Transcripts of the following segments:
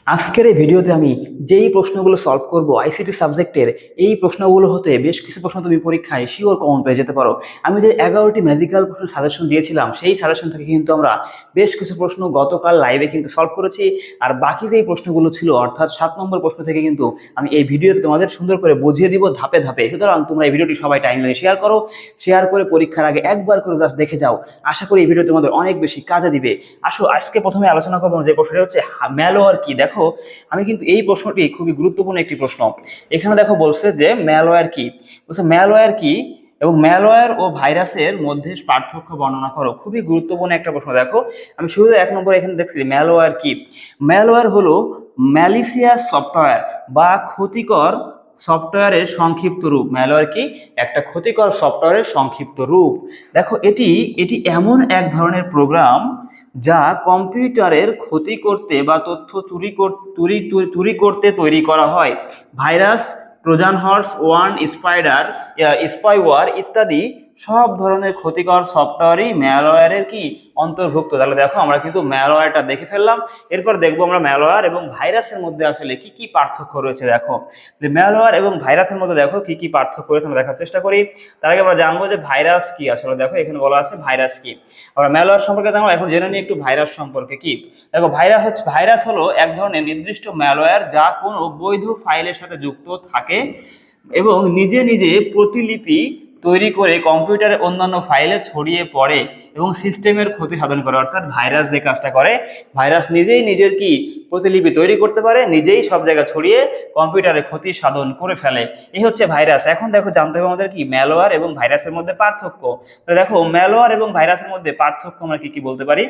আজকের এই ভিডিওতে আমি যেই প্রশ্নগুলো সলভ করব আইসিটি সাবজেক্টের, এই প্রশ্নগুলো হতে বেশ কিছু প্রশ্ন তুমি পরীক্ষায় শিওর কমন পেয়ে যেতে পারো। আমি যে 11টি ম্যাজিক্যাল প্রশ্ন সাজেশন দিয়েছিলাম, সেই সাজেশন থেকে কিন্তু আমরা বেশ কিছু প্রশ্ন গতকাল লাইভে কিন্তু সলভ করেছি। আর বাকি যেই প্রশ্নগুলো ছিল, অর্থাৎ 7 নম্বর প্রশ্ন থেকে কিন্তু আমি এই ভিডিওতে তোমাদের সুন্দর করে বুঝিয়ে দিব ধাপে ধাপে। সুতরাং তোমরা এই ভিডিওটি সবাই টাইমলাইনে শেয়ার করো, শেয়ার করে পরীক্ষার আগে একবার করে জাস্ট দেখে যাও। আশা করি এই ভিডিও তোমাদের অনেক বেশি কাজে দিবে। আসো আজকে প্রথমে আলোচনা করবো যে প্রশ্নটা হচ্ছে ম্যালওয়্যার কি। দেখো, আমি কিন্তু এই প্রশ্নটি খুবই গুরুত্বপূর্ণ একটি প্রশ্ন। এখানে দেখো বলছে যে ম্যালওয়্যার কি, বলছে ম্যালওয়্যার কি এবং ম্যালওয়্যার ও ভাইরাসের মধ্যে পার্থক্য বর্ণনা করো। খুবই গুরুত্বপূর্ণ একটা প্রশ্ন। দেখো, আমি শুরুতে 1 নম্বর এখানে দেখছি ম্যালওয়্যার কি। ম্যালওয়্যার হলো ম্যালিসিয়াস সফটওয়্যার বা ক্ষতিকর সফটওয়্যারের সংক্ষিপ্ত রূপ। ম্যালওয়্যার কি? একটা ক্ষতিকর সফটওয়্যারের সংক্ষিপ্ত রূপ। দেখো, এটি এটি এমন এক ধরনের প্রোগ্রাম যা কম্পিউটারের ক্ষতি করতে বা তথ্য চুরি করতে তৈরি করা হয়। Virus, Trojan horse, worm, spyware ইত্যাদি সব ধরনের ক্ষতিকর সফটওয়্যারই ম্যালওয়্যারের কি অন্তর্ভুক্ত। তাহলে দেখো, আমরা কিন্তু ম্যালওয়্যারটা দেখে ফেললাম। এরপর দেখবো আমরা ম্যালওয়্যার এবং ভাইরাসের মধ্যে আসলে কি কি পার্থক্য রয়েছে। দেখো, যে ম্যালওয়্যার এবং ভাইরাসের মধ্যে দেখো কি কি পার্থক্য রয়েছে আমরা দেখার চেষ্টা করি। তার আগে আমরা জানবো যে ভাইরাস কি। আসলে দেখো, এখানে বলা আছে ভাইরাস কি। আমরা ম্যালওয়্যার সম্পর্কে জানবো, এখন জেনে নিই একটু ভাইরাস সম্পর্কে। কি দেখো, ভাইরাস হলো এক ধরনের নির্দিষ্ট ম্যালওয়্যার যা কোনো বৈধ ফাইলের সাথে যুক্ত থাকে এবং নিজে নিজে প্রতিলিপি তৈরি করে কম্পিউটারে অন্যান্য ফাইলে ছড়িয়ে পড়ে এবং সিস্টেমের ক্ষতি সাধন করে। অর্থাৎ ভাইরাস যে কাজটা করে, ভাইরাস নিজেই নিজের কি প্রতিলিপি তৈরি করতে পারে, নিজেই সব জায়গায় ছড়িয়ে কম্পিউটারে ক্ষতি সাধন করে ফেলে। এই হচ্ছে ভাইরাস। এখন দেখো, জানতে হবে আমাদের কি ম্যালওয়্যার এবং ভাইরাসের মধ্যে পার্থক্য। তো দেখো, ম্যালওয়্যার এবং ভাইরাসের মধ্যে পার্থক্য আমরা কি কি বলতে পারি।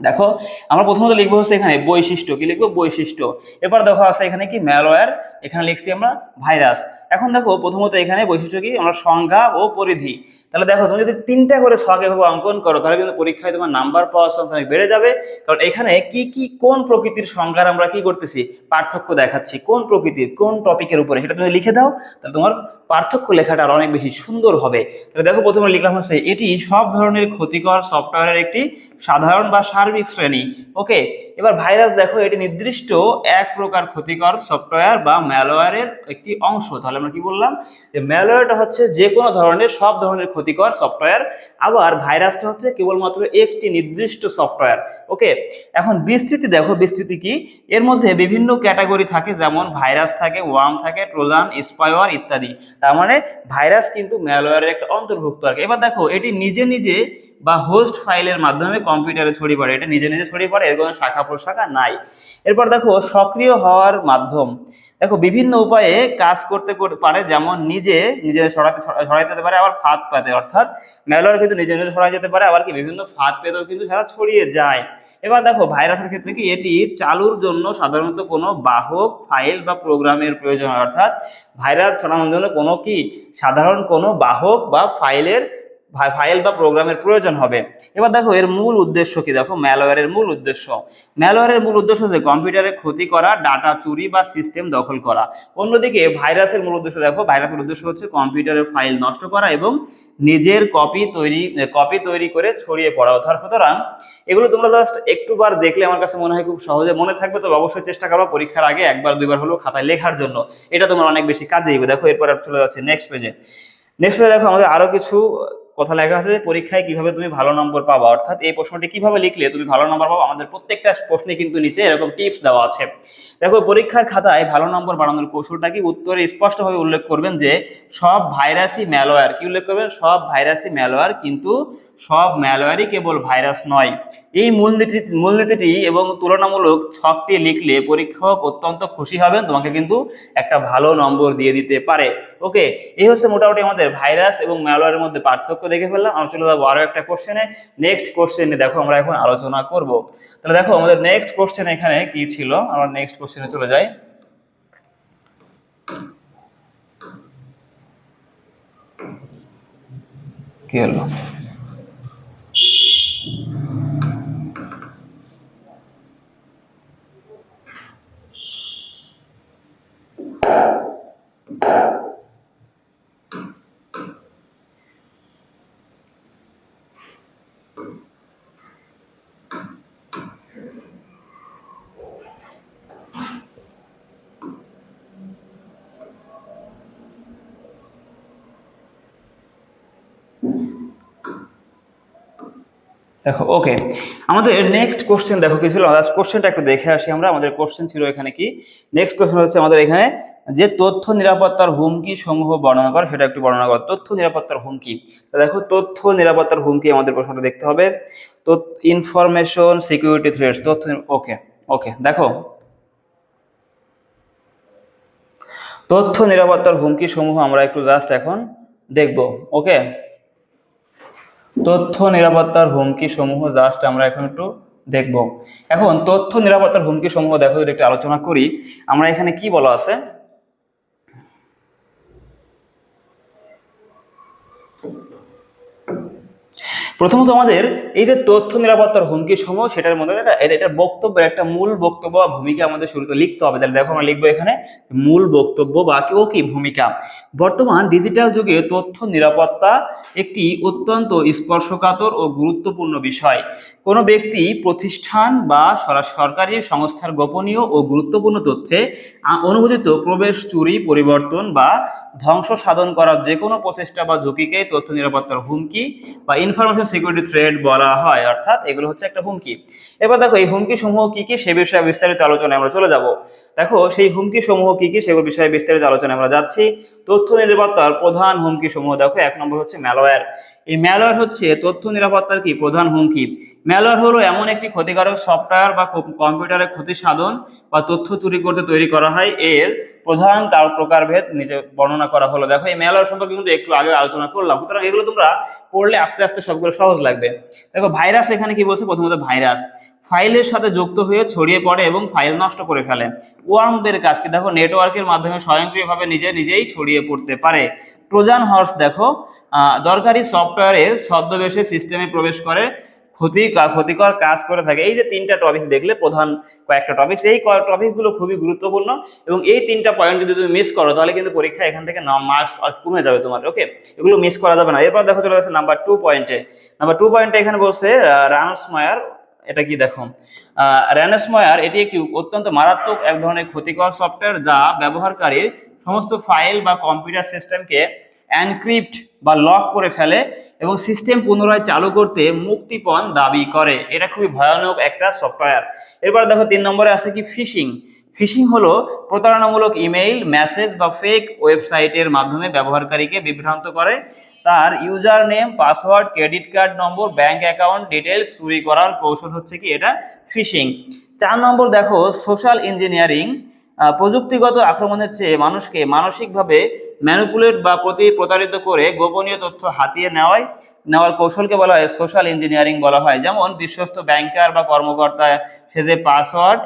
দেখো, আমরা প্রথমত লিখবো হচ্ছে এখানে বৈশিষ্ট্য। কি লিখবো? বৈশিষ্ট্য। এরপর দেখো আছে এখানে কি ম্যালওয়্যার, এখানে লিখছি আমরা ভাইরাস। এখন দেখো, প্রথমত এখানে বৈশিষ্ট্য কি, আমরা সংজ্ঞা ও পরিধি। তাহলে দেখো, তুমি যদি 3টা করে ছক এভাবে অঙ্কন করো, তাহলে কিন্তু পরীক্ষায় তোমার নাম্বার পাওয়ার সংখ্যা অনেক বেড়ে যাবে। কারণ এখানে কি কি কোন প্রকৃতির সংজ্ঞার আমরা কি করতেছি, পার্থক্য দেখাচ্ছি, কোন প্রকৃতির কোন টপিকের উপরে, সেটা তুমি লিখে দাও। তাহলে তোমার পার্থক্য লেখাটা আর অনেক বেশি সুন্দর হবে। তাহলে দেখো, প্রথমে লিখলাম হচ্ছে এটি সব ধরনের ক্ষতিকর সফটওয়্যারের একটি সাধারণ বা সার্বিক শ্রেণী। ওকে। এবার ভাইরাস, দেখো এটি নির্দিষ্ট এক প্রকার ক্ষতিকর সফটওয়্যার বা ম্যালওয়্যারের একটি অংশ। তাহলে আমরা কি বললাম, যে ম্যালওয়্যারটা হচ্ছে যে কোনো ধরনের সব ধরনের ক্ষতিকর সফটওয়্যার, আবার ভাইরাসটা হচ্ছে কেবলমাত্র একটি নির্দিষ্ট সফটওয়্যার। ওকে। এখন বিস্তৃতি দেখো, বিস্তৃতি কি, এর মধ্যে বিভিন্ন ক্যাটাগরি থাকে, যেমন ভাইরাস থাকে, ওয়ার্ম থাকে, ট্রোজান, স্পাইওয়্যার ইত্যাদি। তার মানে ভাইরাস কিন্তু ম্যালওয়্যারের একটা অন্তর্ভুক্ত আর কি। এবার দেখো, এটি নিজে নিজে বা হোস্ট ফাইলের মাধ্যমে কম্পিউটারে ছড়িয়ে পড়ে। এটা নিজে নিজে ছড়িয়ে পড়ে, এর কোনো শাখা প্রশাখা নাই। এরপর দেখো, সক্রিয় হওয়ার মাধ্যম। দেখো, বিভিন্ন উপায়ে কাজ করতে পারে, যেমন নিজে নিজে ছড়াইতে যেতে পারে, আবার ফাঁদ পাতে। অর্থাৎ ম্যালওয়্যার কিন্তু নিজে নিজে ছড়াই যেতে পারে, আবার কি বিভিন্ন ফাঁদ পেতেও কিন্তু সারা ছড়িয়ে যায়। এবার দেখো, ভাইরাসের ক্ষেত্রে কি, এটি চালুর জন্য সাধারণত কোনো বাহক ফাইল বা প্রোগ্রামের প্রয়োজন হয়। অর্থাৎ ভাইরাস ছড়ানোর জন্য কোনো কি সাধারণ কোনো বাহক বা ফাইল বা প্রোগ্রামের প্রয়োজন হবে। এবার দেখো, এর মূল উদ্দেশ্য কি। দেখো, ম্যালওয়্যারের মূল উদ্দেশ্য, ম্যালওয়্যারের মূল উদ্দেশ্য হচ্ছে কম্পিউটারে ক্ষতি করা, ডাটা চুরি বা সিস্টেম দখল করা। অন্যদিকে ভাইরাসের মূল উদ্দেশ্য, দেখো ভাইরাসের উদ্দেশ্য হচ্ছে কম্পিউটারের ফাইল নষ্ট করা এবং নিজের কপি তৈরি করে ছড়িয়ে পড়া। সুতরাং এগুলো তোমরা জাস্ট একটুবার দেখলে আমার কাছে মনে হয় খুব সহজে মনে থাকবে। তো অবশ্যই চেষ্টা করো পরীক্ষার আগে একবার দুইবার হলেও খাতায় লেখার জন্য, এটা তোমার অনেক বেশি কাজে দিবে। দেখো, এরপর চলে যাচ্ছে নেক্সট পেজে। নেক্সট পেজে দেখো, আমাদের আরো কিছু কথা লেখা আছে, পরীক্ষায় কিভাবে তুমি ভালো নম্বর পাবা, অর্থাৎ এই প্রশ্নটি কিভাবে লিখলে তুমি ভালো নম্বর পাবা। আমাদের প্রত্যেকটা প্রশ্নে কিন্তু নিচে এরকম টিপস দেওয়া আছে। দেখো, পরীক্ষার খাতায় ভালো নম্বর বাড়ানোর কৌশলটা কি, উত্তরে স্পষ্টভাবে উল্লেখ করবেন যে সব ভাইরাসই ম্যালওয়্যার। কি উল্লেখ করবেন? সব ভাইরাসই ম্যালওয়্যার, কিন্তু সব ম্যালওয়্যারই কেবল ভাইরাস নয়। এই মূলনীতিটি এবং তুলনামূলক ছকটি লিখলে পরীক্ষক অত্যন্ত খুশি হবেন, তোমাকে কিন্তু একটা ভালো নম্বর দিয়ে দিতে পারে। ওকে। এই হচ্ছে মোটামুটি আমাদের ভাইরাস এবং ম্যালওয়্যারের মধ্যে পার্থক্য দেখে ফেললাম। আমরা চলে যাবো আরো একটা কোশ্চেনে। নেক্সট কোশ্চেনে দেখো আমরা এখন আলোচনা করব। তাহলে দেখো, আমাদের নেক্সট কোশ্চেন এখানে কি ছিল, আমরা নেক্সট কোশ্চেনে চলে যাই। কি হলো? দেখো ওকে, আমাদের নেক্সট কোশ্চেন দেখো কি ছিল, কোশ্চেনটা একটু দেখে আসি আমরা। আমাদের কোশ্চেন ছিল এখানে কি, নেক্সট কোশ্চেন হচ্ছে আমাদের এখানে যে তথ্য নিরাপত্তার হুমকি সমূহ বর্ণনা কর, সেটা একটু বর্ণনা কর। তথ্য নিরাপত্তার হুমকি, তো দেখো তথ্য নিরাপত্তার হুমকি আমাদের প্রশ্নটা দেখতে হবে। তো ইনফরমেশন সিকিউরিটি থ্রেটস, তথ্য, ওকে ওকে দেখো তথ্য নিরাপত্তার হুমকি সমূহ আমরা একটু জাস্ট এখন দেখব। ওকে, তথ্য নিরাপত্তার হুমকি সমূহ জাস্ট আমরা এখন একটু দেখব। এখন তথ্য নিরাপত্তার হুমকি সমূহ দেখো যদি একটু আলোচনা করি, আমরা এখানে কি বলা আছে, প্রথমত আমাদের এই যে তথ্য নিরাপত্তার হুমকি সমূহ, সেটার মধ্যে এটা বক্তব্যের একটা মূল বক্তব্য বা ভূমিকা আমাদের শুরুতে লিখতে হবে। তাহলে দেখো আমরা লিখবো এখানে মূল বক্তব্য বা কি ভূমিকা। বর্তমান ডিজিটাল যুগে তথ্য নিরাপত্তা একটি অত্যন্ত স্পর্শকাতর ও গুরুত্বপূর্ণ বিষয়। কোনো ব্যক্তি, প্রতিষ্ঠান বা সরকারি সংস্থার গোপনীয় ও গুরুত্বপূর্ণ তথ্যে অনুমোদিত প্রবেশ, চুরি, পরিবর্তন বা ধ্বংস সাধন করার যে কোনো প্রচেষ্টা বা ঝুঁকিকে তথ্য নিরাপত্তার হুমকি বা ইনফরমেশন সিকিউরিটি থ্রেট বলা হয়, অর্থাৎ এগুলো হচ্ছে একটা হুমকি। এবার দেখো এই হুমকি সমূহ কি কি সে বিষয়ে বিস্তারিত আলোচনায় আমরা চলে যাব। দেখো সেই হুমকি সমূহ কি কি সেগুলো বিষয়ে বিস্তারিত আলোচনায় আমরা যাচ্ছি। তথ্য নিরাপত্তার প্রধান হুমকি সমূহ দেখো, এক নম্বর হচ্ছে ম্যালওয়্যার। এই ম্যালওয়্যার হচ্ছে তথ্য নিরাপত্তার কি প্রধান হুমকি। ম্যালওয়্যার হলো এমন একটি ক্ষতিকারক সফটওয়্যার বা কম্পিউটারের ক্ষতি সাধন বা তথ্য চুরি করতে তৈরি করা হয়। এর প্রধান প্রকারভেদ নিচে বর্ণনা করা হলো। দেখো এই ম্যালওয়্যার সম্পর্কে কিন্তু একটু আগে আলোচনা করলাম, সুতরাং এগুলো তোমরা পড়লে আস্তে আস্তে সবগুলো সহজ লাগবে। দেখো ভাইরাস এখানে কি বলছে, প্রথমত ভাইরাস ফাইলের সাথে যুক্ত হয়ে ছড়িয়ে পড়ে এবং ফাইল নষ্ট করে ফেলে। ওয়ার্মদের কাজ কি, দেখো নেটওয়ার্কের মাধ্যমে স্বয়ংক্রিয়ভাবে নিজেই ছড়িয়ে পড়তে পারে। ট্রোজান হর্স দেখো দরকারি সফটওয়্যারের ছদ্মবেশে সিস্টেমে প্রবেশ করে ক্ষতিকর কাজ করে থাকে। এই যে তিনটা টপিক দেখলে, প্রধান কয়েকটা টপিক, এই টপিকগুলো খুবই গুরুত্বপূর্ণ এবং এই তিনটা পয়েন্ট যদি তুমি মিস করো তাহলে কিন্তু পরীক্ষা এখান থেকে মার্কস কমে যাবে তোমার। ওকে, এগুলো মিস করা যাবে না। এরপর দেখো চলে যাচ্ছে নাম্বার 2 পয়েন্টে। নাম্বার 2 পয়েন্টে এখানে বলছে রানসমওয়্যার। এটা কি দেখো, র্যানসমওয়্যার এটি একটি অত্যন্ত মারাত্মক এক ধরনের ক্ষতিকর সফটওয়্যার যা ব্যবহারকারীর সমস্ত ফাইল বা কম্পিউটার সিস্টেমকে এনক্রিপ্ট বা লক করে ফেলে এবং সিস্টেম পুনরায় চালু করতে মুক্তিপণ দাবি করে। এটা খুবই ভয়ানক একটা সফটওয়্যার। এরপর দেখো 3 নম্বরে আছে কি ফিশিং। ফিশিং হলো প্রতারণামূলক ইমেইল, মেসেজ বা ফেক ওয়েবসাইটের মাধ্যমে ব্যবহারকারীকে বিভ্রান্ত করে তার user name, password, credit card নম্বর, ব্যাংক অ্যাকাউন্ট ডিটেলস চুরি করার কৌশল হচ্ছে কি এটা ফিশিং। 4 নম্বর দেখো সোশ্যাল ইঞ্জিনিয়ারিং। প্রযুক্তিগত আক্রমণের চেয়ে মানুষকে মানসিকভাবে ম্যানিপুলেট বা প্রতারিত করে গোপনীয় তথ্য হাতিয়ে নেওয়ার কৌশলকে বলা হয় সোশ্যাল ইঞ্জিনিয়ারিং বলা হয়। যেমন বিশ্বস্ত ব্যাংকার বা কর্মকর্তা সেজে পাসওয়ার্ড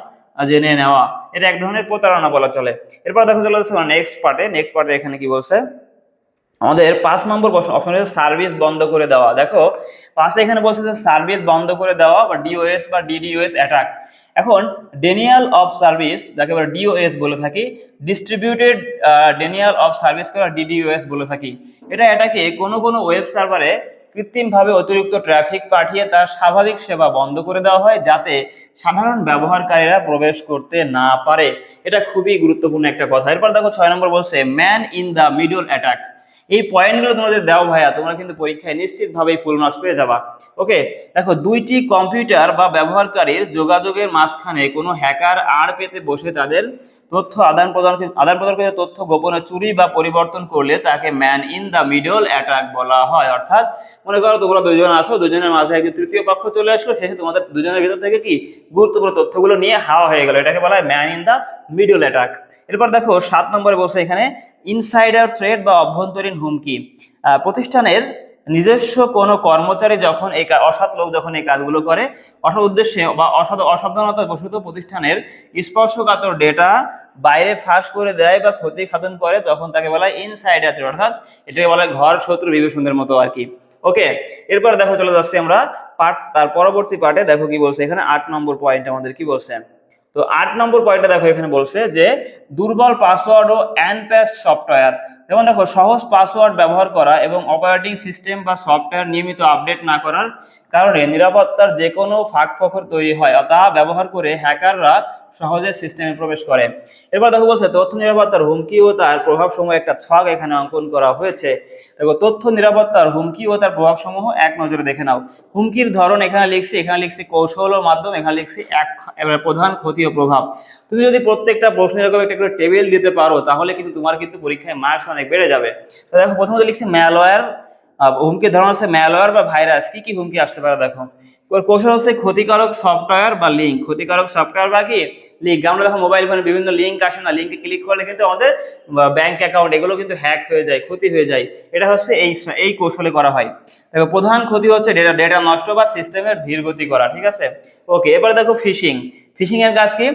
জেনে নেওয়া, এটা এক ধরনের প্রতারণা বলা চলে। এরপর দেখো চলে যাচ্ছে নেক্সট পার্টে এখানে কি বলছে, আমাদের 5 নম্বর অপশন হচ্ছে সার্ভিস বন্ধ করে দেওয়া। দেখো পাশে এখানে বলছে যে সার্ভিস বন্ধ করে দেওয়া বা ডিওএস বা ডিডিওএস অ্যাটাক। এখন ডেনিয়াল অফ সার্ভিস, যাকে আমরা ডিওএস বলে থাকি, ডিস্ট্রিবিউটেড ডেনিয়াল অফ সার্ভিস করে ডিডিওএস বলে থাকি। এটা এটাকে কোনো ওয়েব সার্ভারে কৃত্রিমভাবে অতিরিক্ত ট্রাফিক পাঠিয়ে তার স্বাভাবিক সেবা বন্ধ করে দেওয়া হয় যাতে সাধারণ ব্যবহারকারীরা প্রবেশ করতে না পারে। এটা খুবই গুরুত্বপূর্ণ একটা কথা। এরপর দেখো 6 নম্বর বলছে man in the middle attack. এই পয়েন্টগুলো তোমাদের দেওয়া ভাইয়া, তোমরা কিন্তু পরীক্ষায় নিশ্চিতভাবেই ফুল মার্কস পেয়ে যাবা। ওকে, দেখো দুইটি কম্পিউটার বা ব্যবহারকারীর যোগাযোগের মাঝখানে কোনো হ্যাকার আড় পেতে বসে তাদের তথ্য আদান প্রদান করে তথ্য গোপনে চুরি বা পরিবর্তন করলে তাকে man in the middle attack বলা হয়। অর্থাৎ মনে করো তোমরা দুজন আছো, দুজনের মাঝে একটি তৃতীয় পক্ষ চলে আসলো, শেষে তোমাদের দুজনের ভিতর থেকে কি গুরুত্বপূর্ণ তথ্যগুলো নিয়ে হাওয়া হয়ে গেল, এটাকে বলা হয় man in the middle attack. এরপর দেখো 7 নম্বরে বলছে এখানে ইনসাইডার থ্রেট বা অভ্যন্তরীণ হুমকি। প্রতিষ্ঠানের নিজস্ব কোনো কর্মচারী যখন অসৎ লোক যখন এই কাজগুলো করে, অসৎ উদ্দেশ্যে বা অসাবধানতা বশত প্রতিষ্ঠানের স্পর্শকাতর ডেটা বাইরে ফাঁস করে দেয় বা ক্ষতি সাধন করে, তখন তাকে বলা হয় ইনসাইডার থ্রেট, অর্থাৎ এটাকে বলা হয় ঘর শত্রু বিভীষণের মতো আর কি। ওকে, এরপর দেখো চলে যাচ্ছি আমরা তার পরবর্তী পার্টে। দেখো কি বলছে এখানে 8 নম্বর পয়েন্ট আমাদের কি বলছে। তো 8 নম্বর পয়েন্টে দেখো এখানে বলছে যে দুর্বল পাসওয়ার্ড ও অ্যানপ্যাস্ট সফটওয়্যার। যেমন দেখো সহজ পাসওয়ার্ড ব্যবহার করা এবং অপারেটিং সিস্টেম বা সফটওয়্যার নিয়মিত আপডেট না করার কারণে নিরাপত্তার যে কোনো ফাঁকফোকর তৈরি হয়, তা ব্যবহার করে হ্যাকাররা সহজে সিস্টেমে প্রবেশ করে। এরপর দেখো বলছে তথ্য নিরাপত্তার হুমকি ও তার প্রভাব সমূহ একটা ছক এখানে অঙ্কন করা হয়েছে। দেখো তথ্য নিরাপত্তার হুমকি ও তার প্রভাব সমূহ এক নজরে দেখে নাও। হুমকির ধরন এখানে লিখছি কৌশল ও মাধ্যম, এখানে লিখছি এবারে প্রধান ক্ষতি ও প্রভাব। তুমি যদি প্রত্যেকটা প্রশ্ন এরকম একটা করে টেবিল দিতে পারো তাহলে কিন্তু তোমার কিন্তু পরীক্ষায় মার্কস অনেক বেড়ে যাবে। তো দেখো প্রথমত লিখছি ম্যালওয়্যার, হুমকির ধরন হচ্ছে ম্যালওয়্যার বা ভাইরাস। কি কি হুমকি আসতে পারে দেখো। কৌশল হচ্ছে ক্ষতিকারক সফটওয়্যার বা লিঙ্ক, ক্ষতিকারক সফটওয়্যার বা কি লিঙ্ক। আমরা দেখো মোবাইল ফোনে বিভিন্ন লিঙ্ক আসে না, লিঙ্কে ক্লিক করলে কিন্তু আমাদের ব্যাংক অ্যাকাউন্ট এগুলো কিন্তু হ্যাক হয়ে যায়, ক্ষতি হয়ে যায়। এটা হচ্ছে এই কৌশলে করা হয়। দেখো প্রধান ক্ষতি হচ্ছে ডেটা নষ্ট বা সিস্টেমের ধীর গতি করা, ঠিক আছে। ওকে, এবারে দেখো ফিশিং। ফিশিং এর কাজ কি?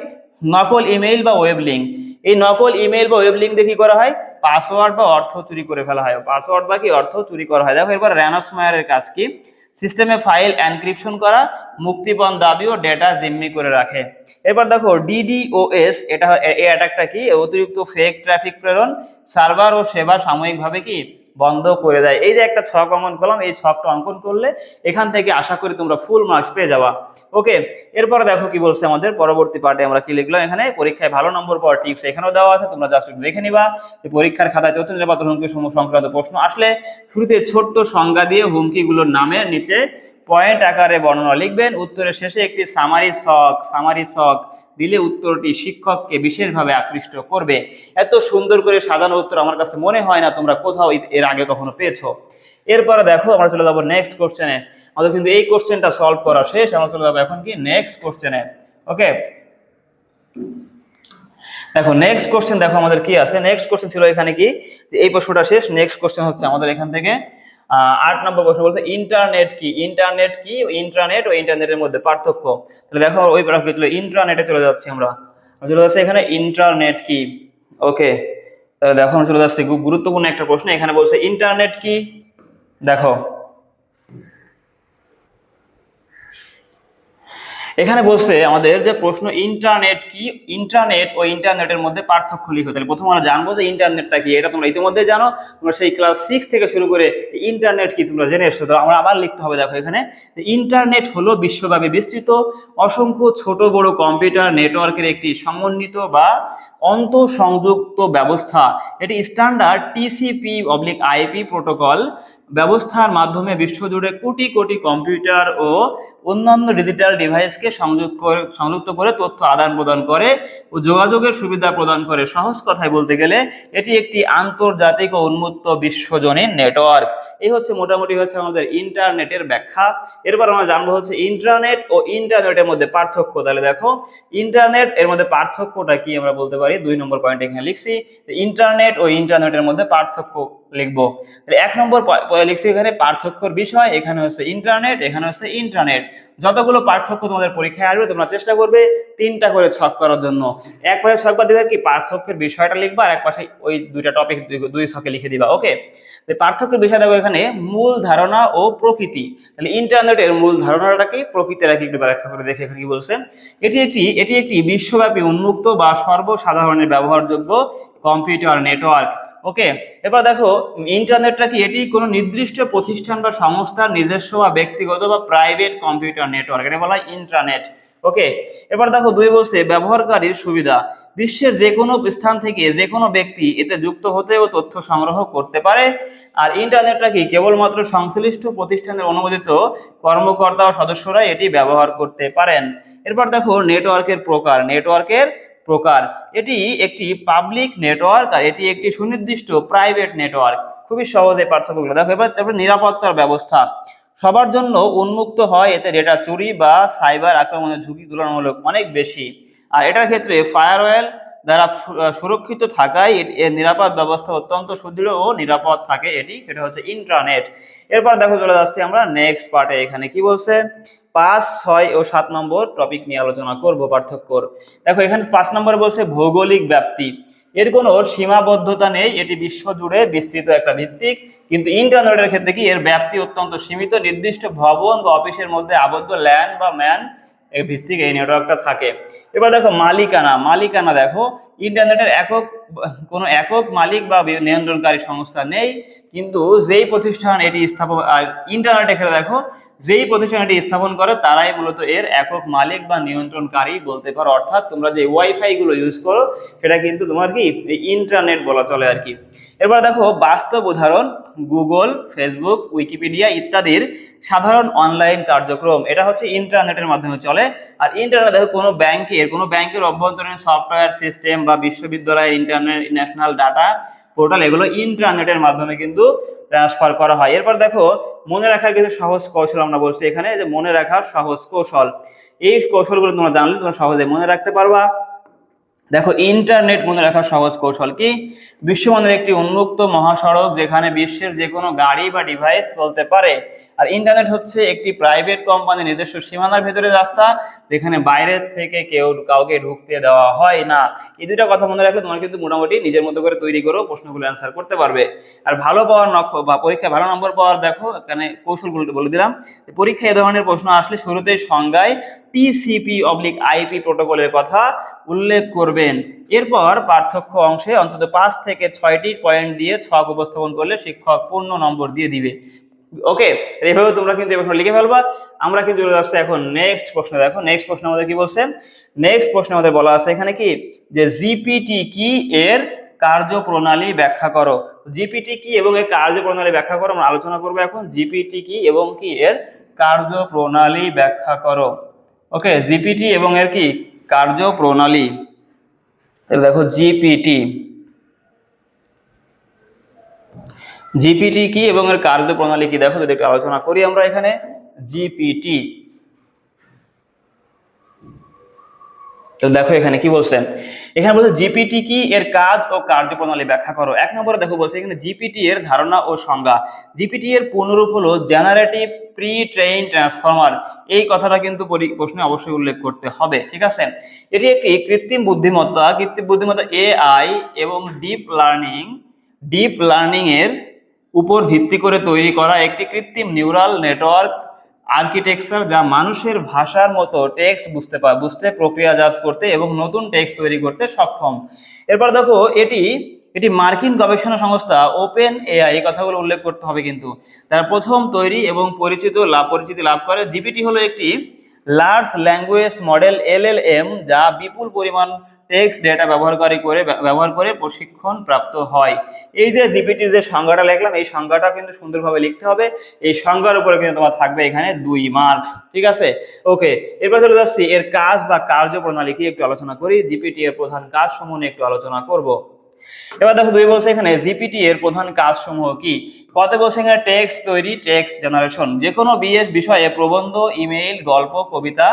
নকল ইমেইল বা ওয়েব লিঙ্ক। এই নকল ইমেইল বা ওয়েব লিঙ্ক দিয়ে কি করা হয়? পাসওয়ার্ড বা অর্থ চুরি করে ফেলা হয়, পাসওয়ার্ড বা কি অর্থ চুরি করা হয়। দেখো এবার র্যানসমওয়্যারের কাজ কি? সিস্টেমে ফাইল এনক্রিপশন করা, মুক্তিপণ দাবি ও ডেটা জিম্মি করে রাখে। এবার দেখো ডিডিওএস, এটা এই অ্যাটাকটা কি? অতিরিক্ত ফেক ট্রাফিক প্রেরণ, সার্ভার ও সেবা সাময়িকভাবে কি বন্ধ করে দেয়। এই যে একটা ছক অঙ্কন করলাম, এই ছকটা অঙ্কন করলে এখান থেকে আশা করি তোমরা ফুল মার্কস পেয়ে যাবা। ওকে, এরপরে দেখো কি বলছে আমাদের পরবর্তী পার্টে আমরা কি লিখলাম। এখানে পরীক্ষায় ভালো নম্বর পাওয়ার টিপস এখানেও দেওয়া আছে, তোমরা জাস্ট দেখে নিবা। পরীক্ষার খাতায় তথ্য নিরাপত্তা হুমকি সংক্রান্ত প্রশ্ন আসলে শুরুতে ছোট্ট সংজ্ঞা দিয়ে হুমকিগুলোর নামের নিচে পয়েন্ট আকারে বর্ণনা লিখবেন। উত্তরের শেষে একটি সামারি ছক দিলে উত্তরটি শিক্ষককে বিশেষভাবে আকৃষ্ট করবে। এত সুন্দর করে সাজানো উত্তর আমার কাছে মনে হয় না তোমরা কোথাও এর আগে কখনো পেয়েছো। এরপরে দেখো আমরা চলে যাবো নেক্সট কোশ্চেনে। আমাদের কিন্তু এই কোশ্চেনটা সলভ করা শেষ, আমরা চলে যাবো এখন কি নেক্সট কোশ্চেনে। ওকে, দেখো নেক্সট কোশ্চেন দেখো আমাদের কি আছে। নেক্সট কোশ্চেন ছিল এখানে কি, এই প্রশ্নটা শেষ। নেক্সট কোশ্চেন হচ্ছে আমাদের এখান থেকে 8 নম্বর প্রশ্ন বলছে ইন্টারনেট কি। ইন্টারনেট কি? ইন্টারনেট ও ইন্টারনেটের মধ্যে পার্থক্য। তাহলে দেখো ওই প্রারম্ভিক ইন্টারনেটে চলে যাচ্ছি আমরা চলে যাচ্ছি এখানে ইন্টারনেট কি। ওকে, তাহলে দেখো আমরা চলে যাচ্ছি খুব গুরুত্বপূর্ণ একটা প্রশ্ন। এখানে বলছে ইন্টারনেট কি। দেখো এখানে বলছে আমাদের যে প্রশ্ন ইন্টারনেট কি, ইন্টারনেট ও ইন্টারনেটের মধ্যে পার্থক্য লিখো। তাহলে প্রথম আমরা জানবো যে ইন্টারনেটটা কি। এটা তোমরা ইতিমধ্যে জানো, তোমরা সেই ক্লাস 6 থেকে শুরু করে ইন্টারনেট কি তোমরা জেনে এসছো। তো আমরা আবার লিখতে হবে। দেখো এখানে ইন্টারনেট হলো বিশ্বব্যাপী বিস্তৃত অসংখ্য ছোট বড় কম্পিউটার নেটওয়ার্কের একটি সমন্বিত বা আন্তঃসংযুক্ত ব্যবস্থা। এটি স্ট্যান্ডার্ড TCP/IP প্রোটোকল ব্যবস্থার মাধ্যমে বিশ্বজুড়ে কোটি কোটি কম্পিউটার ও অন্যান্য ডিজিটাল ডিভাইসকে সংযুক্ত করে তথ্য আদান প্রদান করে ও যোগাযোগের সুবিধা প্রদান করে। সহজ কথায় বলতে গেলে এটি একটি আন্তর্জাতিক ও উন্মুক্ত বিশ্বজনীন নেটওয়ার্ক। এই হচ্ছে মোটামুটি হচ্ছে আমাদের ইন্টারনেটের ব্যাখ্যা। এরপর আমরা জানবো হচ্ছে ইন্টারনেট ও ইন্টারনেটের মধ্যে পার্থক্য। তাহলে দেখো ইন্টারনেট এর মধ্যে পার্থক্যটা কি আমরা বলতে পারি। 2 নম্বর পয়েন্ট এখানে লিখছি ইন্টারনেট ও ইন্টারনেটের মধ্যে পার্থক্য লিখবো। 1 নম্বর লিখছি এখানে পার্থক্যর বিষয়, এখানে হচ্ছে ইন্টারনেট, এখানে হচ্ছে ইন্টারনেট। যতগুলো পার্থক্য তোমাদের পরীক্ষায় আসবে তোমরা চেষ্টা করবে 3টা করে ছক করার জন্য। এক পাশে ছক দিবে কি পার্থক্যের বিষয়টা লিখবা, আর এক পাশে ওই দুইটা টপিক দুই ছকে লিখে দিবা। ওকে, পার্থক্যের বিষয় দেখো এখানে মূল ধারণা ও প্রকৃতি। তাহলে ইন্টারনেটের মূল ধারণাটা কি, প্রকৃতিটা কি একটু ব্যাখ্যা করে দেখে এখানে কি বলছে। এটি একটি বিশ্বব্যাপী উন্মুক্ত বা সর্বসাধারণের ব্যবহারযোগ্য কম্পিউটার নেটওয়ার্ক। ওকে, এবার দেখো ইন্টারনেটটা কি, এটি কোনো নির্দিষ্ট প্রতিষ্ঠান বা সংস্থার নিজস্ব বা ব্যক্তিগত বা প্রাইভেট কম্পিউটার নেটওয়ার্ক, এটা বলা হয় ইন্টারনেট। ওকে, এবার দেখো 2 বলছে ব্যবহারকারীর সুবিধা। বিশ্বের যে কোনো স্থান থেকে যে কোনো ব্যক্তি এতে যুক্ত হতে ও তথ্য সংগ্রহ করতে পারে। আর ইন্টারনেটটা কি কেবলমাত্র সংশ্লিষ্ট প্রতিষ্ঠানের অনুমোদিত কর্মকর্তা ও সদস্যরা এটি ব্যবহার করতে পারেন। এরপর দেখো নেটওয়ার্কের প্রকার। এটি একটি পাবলিক নেটওয়ার্ক আর এটি একটি সুনির্দিষ্ট প্রাইভেট নেটওয়ার্ক। খুবই সহজে পার্থক্যগুলো দেখো। এবার নিরাপত্তার ব্যবস্থা সবার জন্য উন্মুক্ত হয়, এতে ডেটা চুরি বা সাইবার আক্রমণের ঝুঁকি তুলনামূলক অনেক বেশি। আর এটার ক্ষেত্রে ফায়ারওয়াল দ্বারা সুরক্ষিত থাকায় এর নিরাপদ ব্যবস্থা অত্যন্ত সুদৃঢ় ও নিরাপদ থাকে এটি, সেটা হচ্ছে ইন্টারনেট। এরপর দেখো চলে যাচ্ছি আমরা নেক্সট পার্টে। এখানে কি বলছে 5, 6 ও 7 নম্বর টপিক নিয়ে আলোচনা করব পার্থক্যর। দেখো এখানে 5 নম্বরে বলছে ভৌগোলিক ব্যাপ্তি। এর কোনো সীমাবদ্ধতা নেই, এটি বিশ্বজুড়ে বিস্তৃত একটা ভিত্তিক। কিন্তু ইন্টারনেটের ক্ষেত্রে কি এর ব্যাপ্তি অত্যন্ত সীমিত, নির্দিষ্ট ভবন বা অফিসের মধ্যে আবদ্ধ ল্যান বা ম্যান ভিত্তিক এই নেটওয়ার্কটা থাকে। এবার দেখো মালিকানা, মালিকানা দেখো ইন্টারনেটের কোনো একক মালিক বা নিয়ন্ত্রণকারী সংস্থা নেই, কিন্তু যেই প্রতিষ্ঠান এটি স্থাপন, ইন্টারনেটের ক্ষেত্রে দেখো যেই প্রতিষ্ঠান এটি স্থাপন করে তারাই মূলত এর একক মালিক বা নিয়ন্ত্রণকারী বলতে পারো। অর্থাৎ তোমরা যে ওয়াইফাই গুলো ইউজ করো সেটা কিন্তু তোমার কি ইন্টারনেট বলা চলে আর কি। এবার দেখো বাস্তব উদাহরণ, গুগল, ফেসবুক, উইকিপিডিয়া ইত্যাদির সাধারণ অনলাইন কার্যক্রম, এটা হচ্ছে ইন্টারনেটের মাধ্যমে চলে। আর ইন্টারনেট দেখো কোনো ব্যাংকের অভ্যন্তরীণ সফটওয়্যার সিস্টেম বা বিশ্ববিদ্যালয়ের ইন্টারনেট ন্যাশনাল ডাটা পোর্টাল, এগুলো ইন্টারনেটের মাধ্যমে কিন্তু ট্রান্সফার করা হয়। এরপর দেখো মনে রাখার কিছু সহজ কৌশল আমরা বলছি এখানে, যে মনে রাখার সহজ কৌশল, এই কৌশলগুলো তোমরা জানলে তোমরা সহজে মনে রাখতে পারবা। দেখো ইন্টারনেট মনে রাখার সহজ কৌশল কি, বিশ্বমানের একটি উন্মুক্ত মহাসড়ক যেখানে বিশ্বের যে কোনো গাড়ি বা ডিভাইস চলতে পারে। আর ইন্টারনেট হচ্ছে একটি প্রাইভেট কোম্পানির নিজস্ব সীমানার ভেতরে রাস্তা, যেখানে বাইরের থেকে কাউকে ঢুকতে দেওয়া হয় না। এই দুইটা কথা মনে রাখলে তোমার কিন্তু মোটামুটি নিজের মতো করে তৈরি করো প্রশ্নগুলো অ্যান্সার করতে পারবে। আর ভালো পাওয়ার বা পরীক্ষায় ভালো নম্বর পাওয়ার দেখো এখানে কৌশলগুলো বলে দিলাম। পরীক্ষায় এ ধরনের প্রশ্ন আসলে শুরুতেই সংজ্ঞায় TCP/IP প্রোটোকলের কথা উল্লেখ করবেন। এরপর পার্থক্য অংশে অন্তত 5 থেকে 6টি পয়েন্ট দিয়ে ছক উপস্থাপন করলে শিক্ষক পূর্ণ নম্বর দিয়ে দিবে। ওকে, এইভাবে তোমরা কিন্তু এই প্রশ্ন লিখে ফেলবা। আমরা কিন্তু চলে যাচ্ছি এখন নেক্সট প্রশ্ন। দেখো নেক্সট প্রশ্ন আমাদের কি বলছে, নেক্সট প্রশ্ন আমাদের বলা আছে এখানে কি, যে জিপিটি কি এর কার্যপ্রণালী ব্যাখ্যা করো। জিপিটি কি এবং এর কার্যপ্রণালী ব্যাখ্যা করো আমরা আলোচনা করবো এখন। জিপিটি কি এবং কি এর কার্যপ্রণালী ব্যাখ্যা করো। ওকে, জিপিটি এবং এর কি কার্যপ্রণালী। দেখো জিপিটি কি এবং এর কার্যপ্রণালী কি, দেখো যদি একটু আলোচনা করি আমরা এখানে। জিপিটি, তো দেখো এখানে কি বলছে, এখানে বলছে জিপিটি কি এর কাজ ও কার্যপ্রণালী ব্যাখ্যা করো। এক নম্বরে দেখো বলছে এখানে জিপিটি এর ধারণা ও সংজ্ঞা। জিপিটি এর পূর্ণরূপ হলো জেনারেটিভ প্রি ট্রেইন ট্রান্সফর্মার। এই কথাটা কিন্তু প্রশ্নে অবশ্যই উল্লেখ করতে হবে, ঠিক আছে। এটি একটি কৃত্রিম বুদ্ধিমত্তা AI এবং ডিপ লার্নিং এর উপর ভিত্তি করে তৈরি করা একটি কৃত্রিম নিউরাল নেটওয়ার্ক আর্কিটেকচার, যা মানুষের ভাষার মতো টেক্সট বুঝতে প্রক্রিয়াজাত করতে এবং নতুন টেক্সট তৈরি করতে সক্ষম। এরপর দেখো এটি মার্কিন গবেষণা সংস্থা ওপেন এআই, এই কথাগুলো উল্লেখ করতে হবে কিন্তু, তারা প্রথম তৈরি এবং পরিচিতি লাভ করে। জিপিটি হলো একটি লার্জ ল্যাঙ্গুয়েজ মডেল LLM, যা বিপুল পরিমাণ টেক্সট ডেটা ব্যবহার করে প্রশিক্ষণ প্রাপ্ত হয়। এই যে জিপিটি যে সংজ্ঞাটা লিখলাম, এই সংজ্ঞাটা কিন্তু সুন্দরভাবে লিখতে হবে। এই সংজ্ঞার উপরে কিন্তু তোমার থাকবে এখানে 2 মার্কস, ঠিক আছে। ওকে, এরপর চলে যাচ্ছি এর কাজ বা কার্যপ্রণালী কি একটু আলোচনা করি। জিপিটি এর প্রধান কাজ সমূহ নিয়ে একটু আলোচনা করব। এবার দেখো 2 বলছে এখানে জিপিটি এর প্রধান কাজ সমূহ কি। কত বলছে এখানে টেক্সট তৈরি, টেক্সট জেনারেশন। যে কোনো বিষয়ে প্রবন্ধ, ইমেইল, গল্প, কবিতা,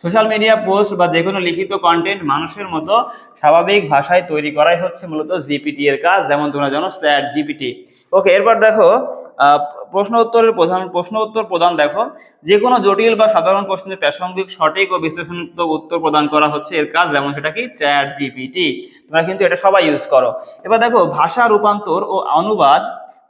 সোশ্যাল মিডিয়া পোস্ট বা যে কোনো লিখিত কন্টেন্ট মানুষের মতো স্বাভাবিক ভাষায় তৈরি করাই হচ্ছে মূলত জিপিটি এর কাজ, যেমন তোমরা জানো চ্যাট জিপিটি। ওকে, এরপর দেখো প্রশ্ন উত্তর প্রদান। দেখো যে কোনো জটিল বা সাধারণ প্রশ্নের প্রাসঙ্গিক, সঠিক ও বিশ্লেষণাত্মক উত্তর প্রদান করা হচ্ছে এর কাজ, যেমন সেটা কি চ্যাট জিপিটি। তোমরা কিন্তু এটা সবাই ইউজ করো। এবার দেখো ভাষা রূপান্তর ও অনুবাদ,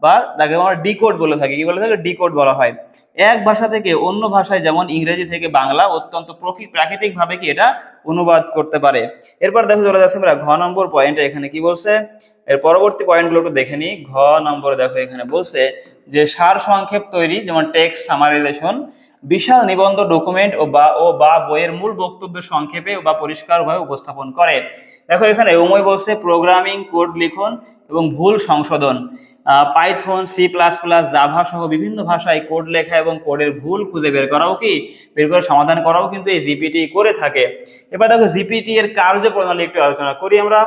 বা যাকে আমরা ডিকোড বলে থাকি, কি বলে থাকি, ডিকোড বলা হয়। এক ভাষা থেকে অন্য ভাষায়, যেমন ইংরেজি থেকে বাংলা, অত্যন্ত প্রাকৃতিক ভাবে কি এটা অনুবাদ করতে পারে। এরপর দেখো চলে যাচ্ছে আমরা ঘ নম্বর পয়েন্টে। এখানে কি বলছে, এর পরবর্তী পয়েন্টগুলো একটু দেখে নিই। ঘ নম্বরে দেখো এখানে বলছে যে সার সংক্ষেপ তৈরি, যেমন টেক্সট সামারাইজেশন, বিশাল নিবন্ধ, ডকুমেন্ট ও বা বইয়ের মূল বক্তব্য সংক্ষেপে বা পরিষ্কারভাবে উপস্থাপন করে। দেখো এখানে উময় বলছে প্রোগ্রামিং কোড লিখন এবং ভুল সংশোধন। পাইথন, C++, জাভা সহ বিভিন্ন ভাষায় কোড লেখা এবং কোডের ভুল খুঁজে বের করে সমাধান করাও কিন্তু এই জিপিটি করে থাকে। এবার দেখো জিপিটি এর কার্যপ্রণালী একটু আলোচনা করি আমরা।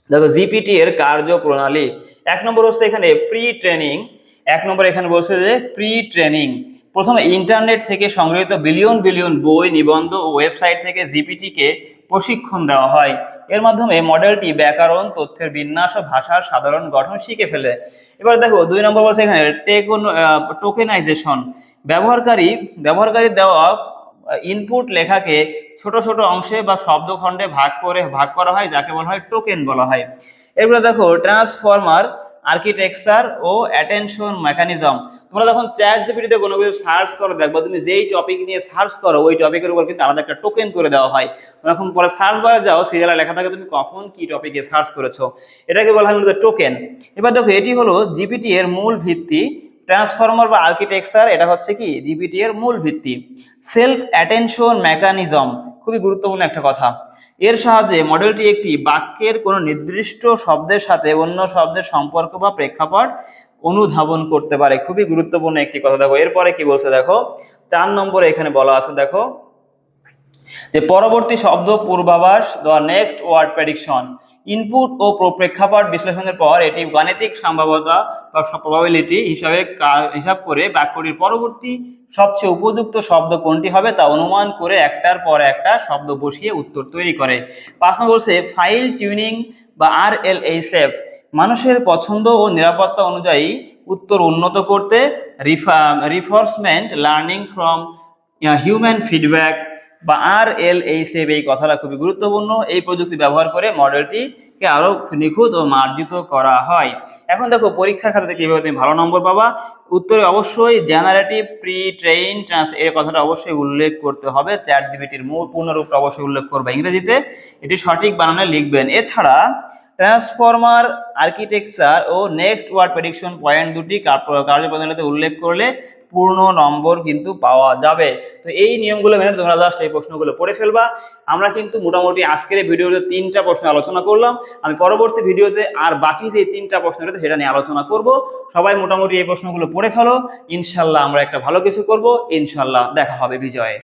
দেখো জিপিটি এর কার্যপ্রণালী, 1 নম্বর হচ্ছে এখানে প্রি ট্রেনিং। 1 নম্বর এখানে বলছে যে প্রি ট্রেনিং। প্রথমে ইন্টারনেট থেকে সংগৃহীত বিলিয়ন বই, নিবন্ধ ও ওয়েবসাইট থেকে জিপিটি কে প্রশিক্ষণ দেওয়া হয়। এর মাধ্যমে মডেলটি ব্যাকরণ, তথ্যের বিন্যাস ও ভাষার সাধারণ গঠন শিখে ফেলে। এবার দেখো 2 নম্বর বলছে এখানে টোকেনাইজেশন। ব্যবহারকারী দেওয়া ইনপুট লেখাকে ছোট ছোট অংশে বা শব্দখণ্ডে ভাগ করা হয়, যাকে বলা হয় টোকেন বলা হয়। এরপরে দেখো আর্কিটেকচার ও অ্যাটেনশন মেকানিজম। তোমরা যখন চ্যাট জিপিটিতে কোনো কিছু সার্চ করো দেখবা তুমি যেই টপিক নিয়ে সার্চ করো ওই টপিকের উপর কিন্তু আলাদা একটা টোকেন করে দেওয়া হয়। যখন পরে সার্চ বারে যাও সিরিয়ালে লেখা থাকে তুমি কখন কি টপিকে সার্চ করেছো, এটাকে বলা হয় মূলত টোকেন। এবার দেখো এটি হলো জিপিটি এর মূল ভিত্তি। ট্রান্সফর্মার বা আর্কিটেকচার এটা হচ্ছে কি জিপিটি এর মূল ভিত্তি। সেলফ অ্যাটেনশন মেকানিজম খুবই গুরুত্বপূর্ণ একটা কথা। এর সাহায্যে মডেলটি একটি বাক্যের কোনো নির্দিষ্ট শব্দের সাথে অন্য শব্দের সম্পর্ক বা প্রেক্ষাপট অনুধাবন করতে পারে। খুবই গুরুত্বপূর্ণ একটি কথা। দেখো এরপরে কি বলছে দেখো 4 নম্বরে এখানে বলা আছে দেখো যে পরবর্তী শব্দ পূর্বাভাস the next word prediction. Input ও প্রেক্ষাপট বিশ্লেষণের পর এটি গাণিতিক সম্ভাব্যতা বা প্রবাবিলিটি হিসাব করে বাক্যটির পরবর্তী সবচেয়ে উপযুক্ত শব্দ কোনটি হবে তা অনুমান করে একটার পর একটা শব্দ বসিয়ে উত্তর তৈরি করে। 5 নম্বর বলছে ফাইল টিউনিং বা RLHF মানুষের পছন্দ ও নিরাপত্তা অনুযায়ী উত্তর উন্নত করতে রিফোর্সমেন্ট লার্নিং ফ্রম হিউম্যান ফিডব্যাক বা RLHF এই কথাটা খুবই গুরুত্বপূর্ণ। এই প্রযুক্তি ব্যবহার করে মডেলটিকে আরো নিখুঁত ও মার্জিত করা হয়। এখন দেখো পরীক্ষার খাতাতে কিভাবে তুমি ভালো নম্বর পাবা। উত্তরে অবশ্যই জেনারেটিভ প্রি ট্রেইন এর কথাটা অবশ্যই উল্লেখ করতে হবে। চ্যাট জিপিটির পূর্ণরূপটা অবশ্যই উল্লেখ করবে ইংরেজিতে, এটি সঠিক বানানে লিখবেন। এছাড়া ট্রান্সফর্মার আর্কিটেকচার ও নেক্সট ওয়ার্ড প্রেডিকশন পয়েন্ট দুটি কার্যপ্রণালীতে উল্লেখ করলে পূর্ণ নম্বর কিন্তু পাওয়া যাবে। তো এই নিয়মগুলো মেনে তোমরা জাস্ট এই প্রশ্নগুলো পড়ে ফেলবা। আমরা কিন্তু মোটামুটি আজকের এই ভিডিওতে 3টা প্রশ্ন আলোচনা করলাম। আমি পরবর্তী ভিডিওতে আর বাকি যে 3টা প্রশ্ন রয়েছে সেটা নিয়ে আলোচনা করব। সবাই মোটামুটি এই প্রশ্নগুলো পড়ে ফেলো, ইনশাল্লাহ আমরা একটা ভালো কিছু করব। ইনশাল্লাহ দেখা হবে বিজয়ে।